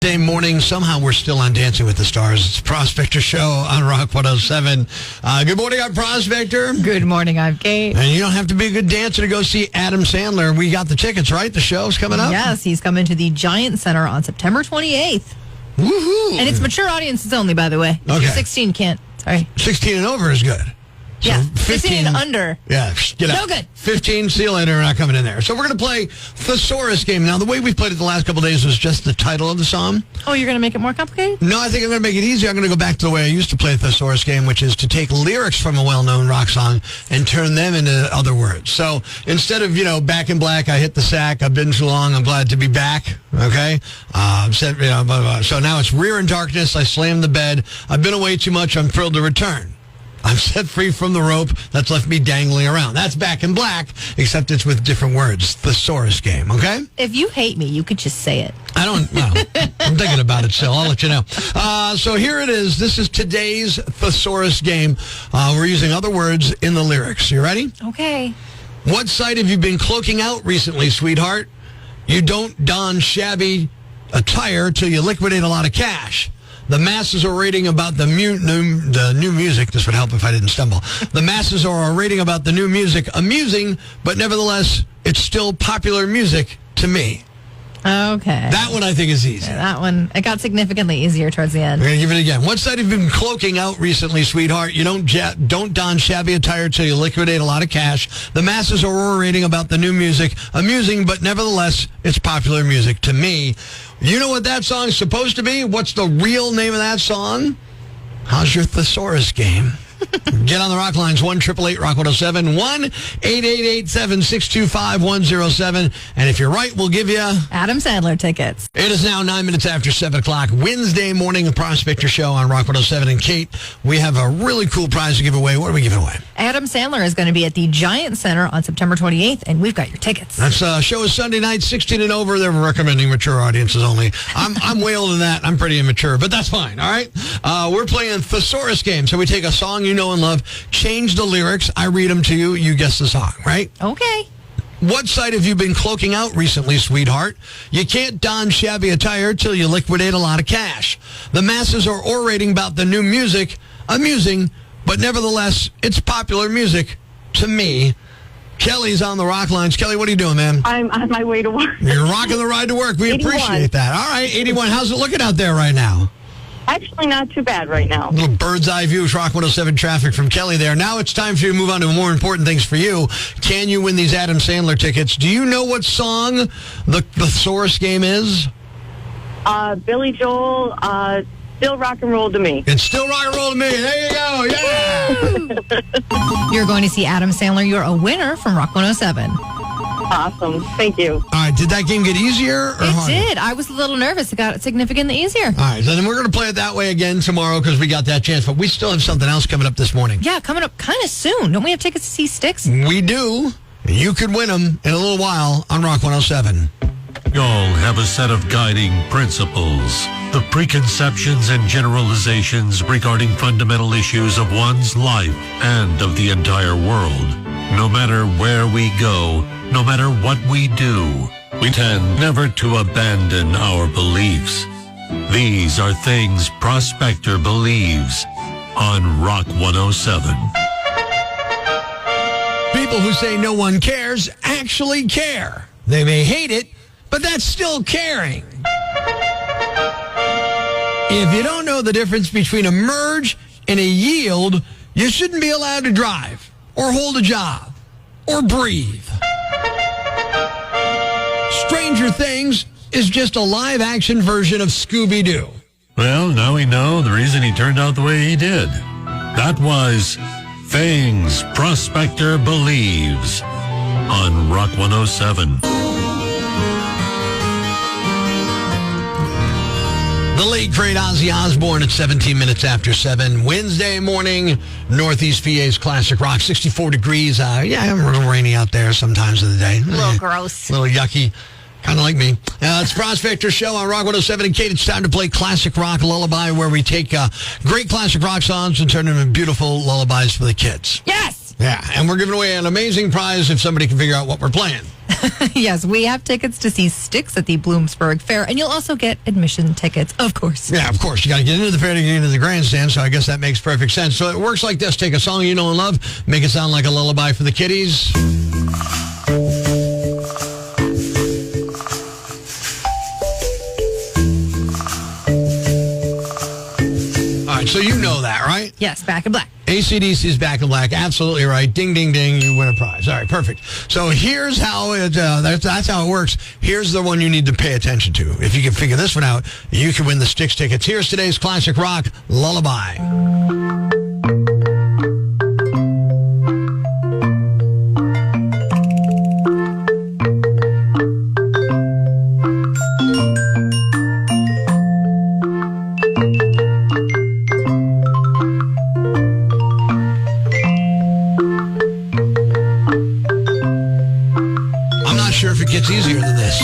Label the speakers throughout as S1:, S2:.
S1: Wednesday morning, somehow we're still on Dancing with the Stars. It's Prospector Show on Rock 107. Good morning, I'm Prospector.
S2: Good morning, I'm Kate.
S1: And you don't have to be a good dancer to go see Adam Sandler. We got the tickets, right? The show's coming up?
S2: Yes, he's coming to the Giant Center on September 28th.
S1: Woohoo!
S2: And it's mature audiences only, by the way. If you're 16, can't. Sorry.
S1: 16 and over is good. So
S2: yeah, 15 and under.
S1: Yeah, get out.
S2: No good.
S1: 15, see you later, we're not coming in there. So we're going to play Thesaurus Game. Now, the way we played it the last couple of days was just the title of the song.
S2: Oh, you're going to make it more complicated?
S1: No, I think I'm going to make it easier. I'm going to go back to the way I used to play Thesaurus Game, which is to take lyrics from a well-known rock song and turn them into other words. So instead of, Back in Black, I hit the sack, I've been too long, I'm glad to be back, okay? So now it's Rear in Darkness, I slammed the bed, I've been away too much, I'm thrilled to return. I'm set free from the rope that's left me dangling around. That's Back in Black, except it's with different words. Thesaurus Game, okay?
S2: If you hate me, you could just say it.
S1: I don't know. I'm thinking about it still. I'll let you know. So here it is. This is today's Thesaurus Game. We're using other words in the lyrics. You ready?
S2: Okay.
S1: What sight have you been cloaking out recently, sweetheart? You don't don shabby attire till you liquidate a lot of cash. The masses are rating about the new music. This would help if I didn't stumble. The masses are rating about the new music amusing, but nevertheless, it's still popular music to me.
S2: Okay.
S1: That one I think is easy.
S2: Yeah, that one, it got significantly easier towards the end.
S1: We're going to give it again. What side have you been cloaking out recently, sweetheart? You don't don shabby attire till you liquidate a lot of cash. The masses are orating about the new music amusing, but nevertheless, it's popular music to me. You know what that song's supposed to be? What's the real name of that song? How's your Thesaurus Game? Get on the rock lines, 1-888-ROCK-107, 1-888-762-5107. And if you're right, we'll give you
S2: Adam Sandler tickets.
S1: It is now 9 minutes after 7 o'clock, Wednesday morning, a Prospector Show on Rock 107. And Kate, we have a really cool prize to give away. What are we giving away?
S2: Adam Sandler is going to be at the Giant Center on September 28th, and we've got your tickets.
S1: That show is Sunday night, 16 and over. They're recommending mature audiences only. I'm way older than that. I'm pretty immature, but that's fine, all right? We're playing Thesaurus Game. So we take a song you know and love, change the lyrics, I read them to you, you guess the song, right?
S2: Okay.
S1: What sight have you been cloaking out recently, sweetheart? You can't don shabby attire till you liquidate a lot of cash. The masses are orating about the new music, amusing, but nevertheless, it's popular music to me. Kelly's on the rock lines. Kelly, what are you doing, man?
S3: I'm on my way to work.
S1: You're rocking the ride to work. We
S3: 81.
S1: appreciate that. All right, 81. How's it looking out there right now?
S3: Actually, not too bad right now.
S1: A little bird's eye view of Rock 107 traffic from Kelly there. Now it's time for you to move on to more important things for you. Can you win these Adam Sandler tickets? Do you know what song the Thesaurus Game is?
S3: Billy Joel, Still Rock and Roll to Me.
S1: It's Still Rock and Roll to Me. There you go. Yeah.
S2: You're going to see Adam Sandler. You're a winner from Rock 107.
S3: Awesome. Thank you.
S1: All right. Did that game get easier or harder?
S2: It did. I was a little nervous. It got significantly easier.
S1: All right. So then we're going to play it that way again tomorrow because we got that chance. But we still have something else coming up this morning.
S2: Yeah, coming up kind of soon. Don't we have tickets to see Styx?
S1: We do. You could win them in a little while on Rock 107.
S4: We all have a set of guiding principles, the preconceptions and generalizations regarding fundamental issues of one's life and of the entire world. No matter where we go, no matter what we do, we tend never to abandon our beliefs. These are things Prospector believes on Rock 107.
S1: People who say no one cares actually care. They may hate it, but that's still caring. If you don't know the difference between a merge and a yield, you shouldn't be allowed to drive or hold a job or breathe. Stranger Things is just a live-action version of Scooby-Doo.
S4: Well, now we know the reason he turned out the way he did. That was Things Prospector Believes on Rock 107.
S1: The late, great Ozzy Osbourne at 17 minutes after 7. Wednesday morning, Northeast PA's Classic Rock, 64 degrees. A little rainy out there sometimes of the day.
S2: A little gross.
S1: A little yucky. Kind of like me. It's Prospector Show on Rock 107. And Kate, it's time to play Classic Rock Lullaby, where we take great classic rock songs and turn them into beautiful lullabies for the kids.
S2: Yes!
S1: Yeah, and we're giving away an amazing prize if somebody can figure out what we're playing.
S2: Yes, we have tickets to see Styx at the Bloomsburg Fair, and you'll also get admission tickets, of course.
S1: Yeah, of course. You got to get into the fair to get into the grandstand, so I guess that makes perfect sense. So it works like this. Take a song you know and love, make it sound like a lullaby for the kiddies. All right, so you know that, right?
S2: Yes, Back in Black.
S1: AC/DC's Back in Black. Absolutely right. Ding, ding, ding. You win a prize. All right, perfect. So here's how that's how it works. Here's the one you need to pay attention to. If you can figure this one out, you can win the Styx tickets. Here's today's classic rock lullaby. Sure if it gets easier than this.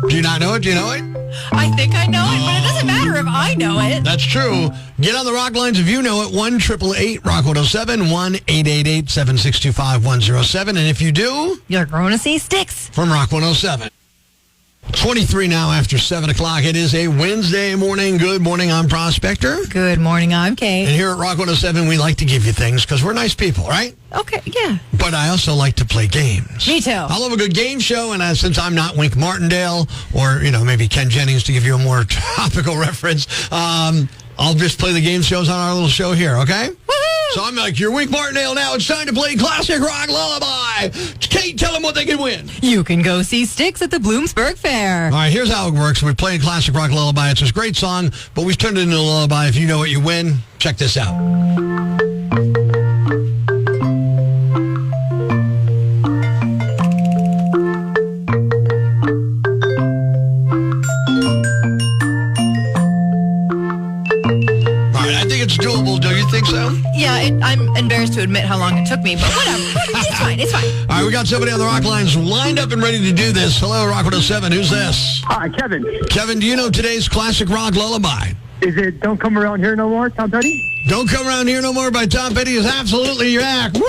S1: Do you not know it? Do you know it?
S2: I think I know it, but it doesn't matter if I know it.
S1: That's true. Get on the rock lines if you know it. 1-888-ROCK-107, 1-888-762-5107. And if you do,
S2: you're going to see Styx
S1: from Rock 107. 23 now after 7 o'clock. It is a Wednesday morning. Good morning, I'm Prospector.
S2: Good morning, I'm Kate.
S1: And here at Rock 107, we like to give you things because we're nice people, right?
S2: Okay, yeah.
S1: But I also like to play games.
S2: Me too.
S1: I love a good game show, and since I'm not Wink Martindale or, maybe Ken Jennings to give you a more topical reference, I'll just play the game shows on our little show here, okay?
S2: Woohoo!
S1: So I'm like, you're Wink Martindale now. It's time to play Classic Rock Lullaby. Kate, tell them what they can win.
S2: You can go see Styx at the Bloomsburg Fair.
S1: All right, here's how it works. We play Classic Rock Lullaby. It's this great song, but we've turned it into a lullaby. If you know what you win, check this out. It's doable. Do you think so?
S2: Yeah, I'm embarrassed to admit how long it took me, but whatever. It's fine. It's fine.
S1: All right, we got somebody on the rock lines lined up and ready to do this. Hello, Rock 107. Who's this?
S5: Hi, Kevin.
S1: Kevin, do you know today's classic rock lullaby?
S5: Is it Don't Come Around Here No More, Tom Petty?
S1: Don't Come Around Here No More by Tom Petty is absolutely your act. Woo!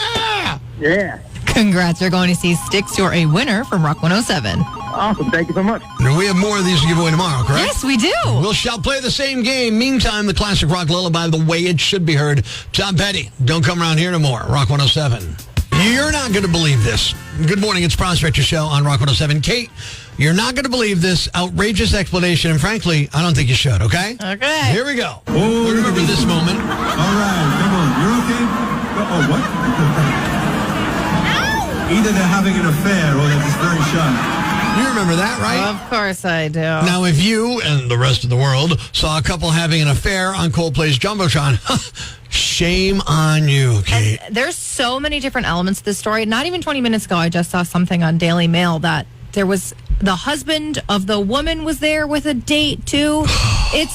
S1: Yeah!
S5: Yeah.
S2: Congrats, you're going to see Styx. You're a winner from Rock 107.
S5: Awesome. Thank you so much.
S1: And we have more of these to give away tomorrow, correct?
S2: Yes, we do.
S1: We shall play the same game. Meantime, the classic rock lullaby, the way it should be heard. Tom Petty, Don't Come Around Here No More, Rock 107. You're not going to believe this. Good morning, it's Prospector Show on Rock 107. Kate, you're not going to believe this outrageous explanation, and frankly, I don't think you should, okay?
S2: Okay.
S1: Here we go.
S6: Oh,
S1: Remember this moment.
S6: All right, come on. You're okay? Oh, what? Either they're having an affair or they're just very shy.
S1: You remember that, right?
S2: Of course I do.
S1: Now, if you and the rest of the world saw a couple having an affair on Coldplay's Jumbotron, shame on you, Kate.
S2: And there's so many different elements to this story. Not even 20 minutes ago, I just saw something on Daily Mail that there was the husband of the woman was there with a date, too.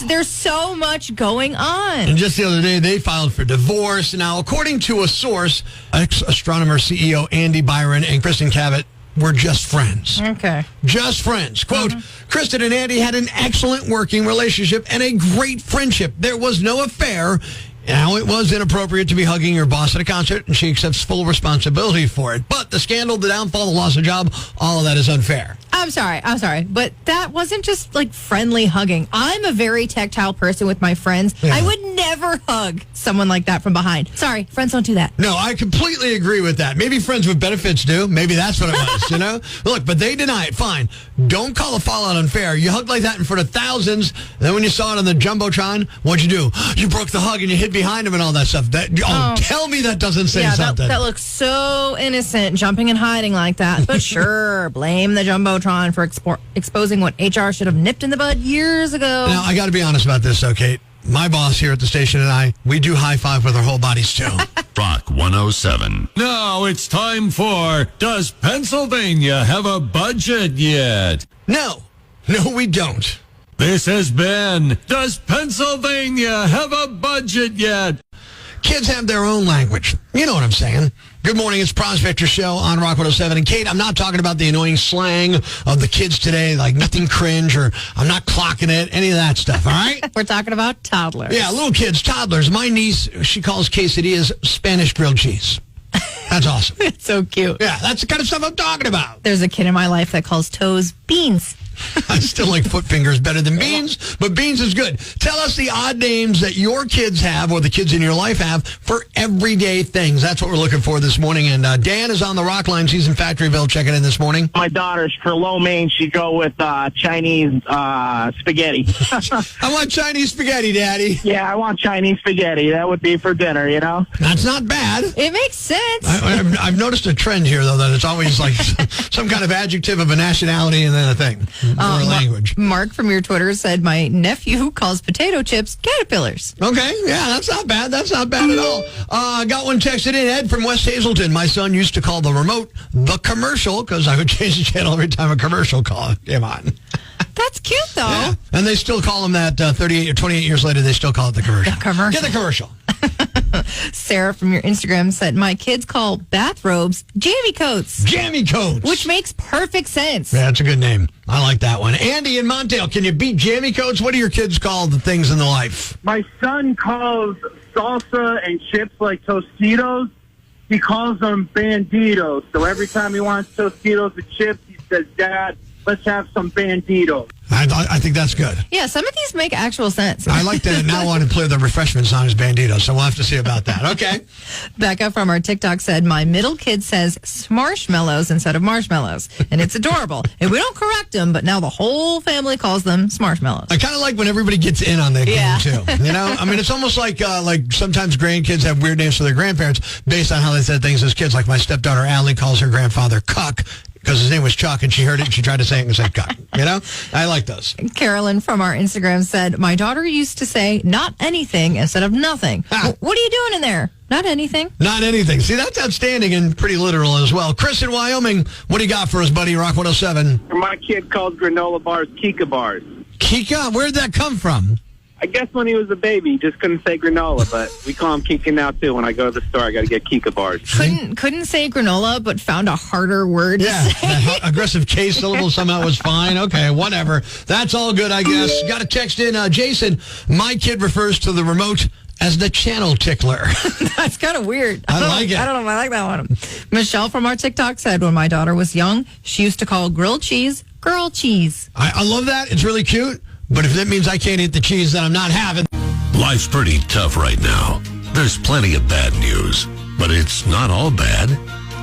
S2: There's so much going on.
S1: And just the other day, they filed for divorce. Now, according to a source, ex-astronomer CEO Andy Byron and Kristen Cavett were just friends.
S2: Okay.
S1: Just friends. Quote, Kristen and Andy had an excellent working relationship and a great friendship. There was no affair. Now, it was inappropriate to be hugging your boss at a concert, and she accepts full responsibility for it. But the scandal, the downfall, the loss of job, all of that is unfair.
S2: I'm sorry, but that wasn't just like friendly hugging. I'm a very tactile person with my friends.
S1: Yeah.
S2: I would never hug someone like that from behind. Sorry, friends don't do that.
S1: No, I completely agree with that. Maybe friends with benefits do. Maybe that's what it was, Look, but they deny it. Fine. Don't call the fallout unfair. You hugged like that in front of thousands. And then when you saw it on the Jumbotron, what'd you do? You broke the hug and you hid behind him and all that stuff. Tell me that doesn't say something.
S2: That looks so innocent, jumping and hiding like that. But sure, blame the Jumbotron for exposing what HR should have nipped in the bud years ago.
S1: Now, I got to be honest about this, though, Kate. My boss here at the station and I, we do high five with our whole bodies, too.
S4: Rock 107. Now it's time for Does Pennsylvania Have a Budget Yet?
S1: No, we don't.
S4: This has been Does Pennsylvania Have a Budget Yet?
S1: Kids have their own language. You know what I'm saying. Good morning, it's Prospector Show on Rock 107. And Kate, I'm not talking about the annoying slang of the kids today, like nothing cringe or I'm not clocking it, any of that stuff, all right?
S2: We're talking about toddlers.
S1: Yeah, little kids, toddlers. My niece, she calls quesadillas Spanish grilled cheese. That's awesome.
S2: It's so cute.
S1: Yeah, that's the kind of stuff I'm talking about.
S2: There's a kid in my life that calls toes beans.
S1: I still like foot fingers better than beans, but beans is good. Tell us the odd names that your kids have or the kids in your life have for everyday things. That's what we're looking for this morning. And Dan is on the rock line. She's in Factoryville checking in this morning.
S7: My daughter's for lo mein. She'd go with Chinese spaghetti.
S1: I want Chinese spaghetti, Daddy.
S7: Yeah, I want Chinese spaghetti. That would be for dinner, you know?
S1: That's not bad.
S2: It makes sense.
S1: I've noticed a trend here, though, that it's always like some kind of adjective of a nationality and then a thing. Or a language.
S2: Mark from your Twitter said, my nephew calls potato chips caterpillars.
S1: Okay, yeah, that's not bad. That's not bad at all. Got one texted in, Ed from West Hazelton. My son used to call the remote the commercial because I would change the channel every time a commercial call came on.
S2: That's cute, though.
S1: Yeah. And they still call them that 38 or 28 years later. They still call it the commercial.
S2: The commercial.
S1: Get the commercial.
S2: Sarah from your Instagram said, my kids call bathrobes jammy coats.
S1: Jammy coats.
S2: Which makes perfect sense.
S1: Yeah, that's a good name. I like that one. Andy in Montail, can you beat jammy coats? What do your kids call the things in the life?
S5: My son calls salsa and chips like Tostitos. He calls them Banditos. So every time he wants Tostitos and chips, he says, Dad, let's have some Banditos.
S1: I think that's good.
S2: Yeah, some of these make actual sense.
S1: I like to now want to play the refreshment song as Bandito, so we'll have to see about that. Okay.
S2: Becca from our TikTok said, my middle kid says smarshmallows instead of marshmallows, and it's adorable. And we don't correct them, but now the whole family calls them smarshmallows.
S1: I kind of like when everybody gets in on that
S2: Yeah.
S1: game, too. You know? I mean, it's almost like sometimes grandkids have weird names for their grandparents based on how they said things as kids. Like my stepdaughter, Allie, calls her grandfather Cuck because his name was Chuck, and she heard it, and she tried to say it and said Cuck. You know? I like those.
S2: Carolyn from our Instagram said, my daughter used to say not anything instead of nothing. What are you doing in there? Not anything.
S1: Not anything. See, that's outstanding and pretty literal as well. Chris in Wyoming, what do you got for us, buddy? Rock 107.
S7: My kid calls granola bars Kika bars.
S1: Kika? Where'd that come from?
S7: I guess when he was a baby, he just couldn't say granola, but we call him Kika now, too. When I go to the store, I got to get Kika bars.
S2: Couldn't say granola, but found a harder word
S1: Yeah,
S2: to say.
S1: that aggressive K syllable somehow was fine. Okay, whatever. That's all good, I guess. Got a text in. Jason, my kid refers to the remote as the channel tickler.
S2: That's kind of weird.
S1: I like it.
S2: I don't know if I like that one. Michelle from our TikTok said, when my daughter was young, she used to call grilled cheese girl cheese.
S1: I love that. It's really cute. But if that means I can't eat the cheese, then I'm not having.
S4: Life's pretty tough right now. There's plenty of bad news, but it's not all bad.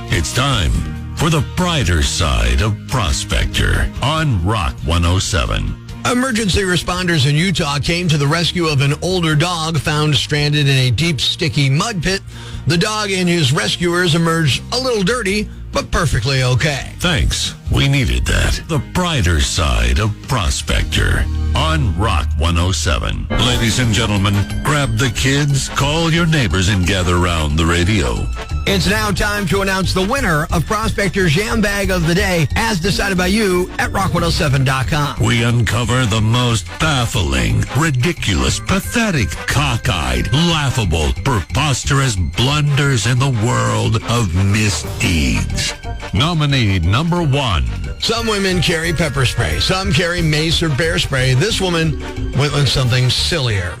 S4: It's time for the brighter side of Prospector on Rock 107.
S1: Emergency responders in Utah came to the rescue of an older dog found stranded in a deep, sticky mud pit. The dog and his rescuers emerged a little dirty, but perfectly okay.
S4: Thanks. We needed that. The brighter side of Prospector on Rock 107. Ladies and gentlemen, grab the kids, call your neighbors, and gather around the radio.
S1: It's now time to announce the winner of Prospector's Jam Bag of the Day, as decided by you at rock107.com.
S4: We uncover the most baffling, ridiculous, pathetic, cockeyed, laughable, preposterous blunders in the world of misdeeds. Nominee number 1.
S1: Some women carry pepper spray. Some carry mace or bear spray. This woman went with something sillier.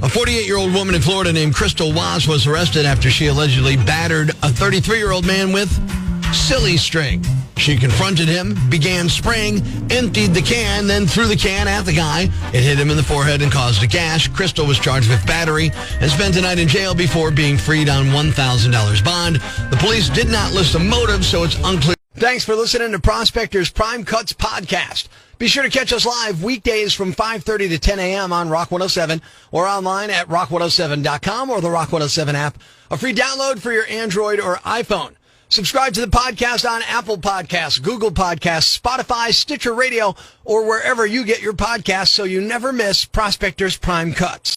S1: A 48-year-old woman in Florida named Crystal Wass was arrested after she allegedly battered a 33-year-old man with silly string. She confronted him, began spraying, emptied the can, then threw the can at the guy. It hit him in the forehead and caused a gash. Crystal was charged with battery and spent a night in jail before being freed on $1,000 bond. The police did not list a motive, so it's unclear. Thanks for listening to Prospector's Prime Cuts podcast. Be sure to catch us live weekdays from 5:30 to 10 a.m. on Rock 107 or online at rock107.com or the Rock 107 app. A free download for your Android or iPhone. Subscribe to the podcast on Apple Podcasts, Google Podcasts, Spotify, Stitcher Radio, or wherever you get your podcasts so you never miss Prospector's Prime Cuts.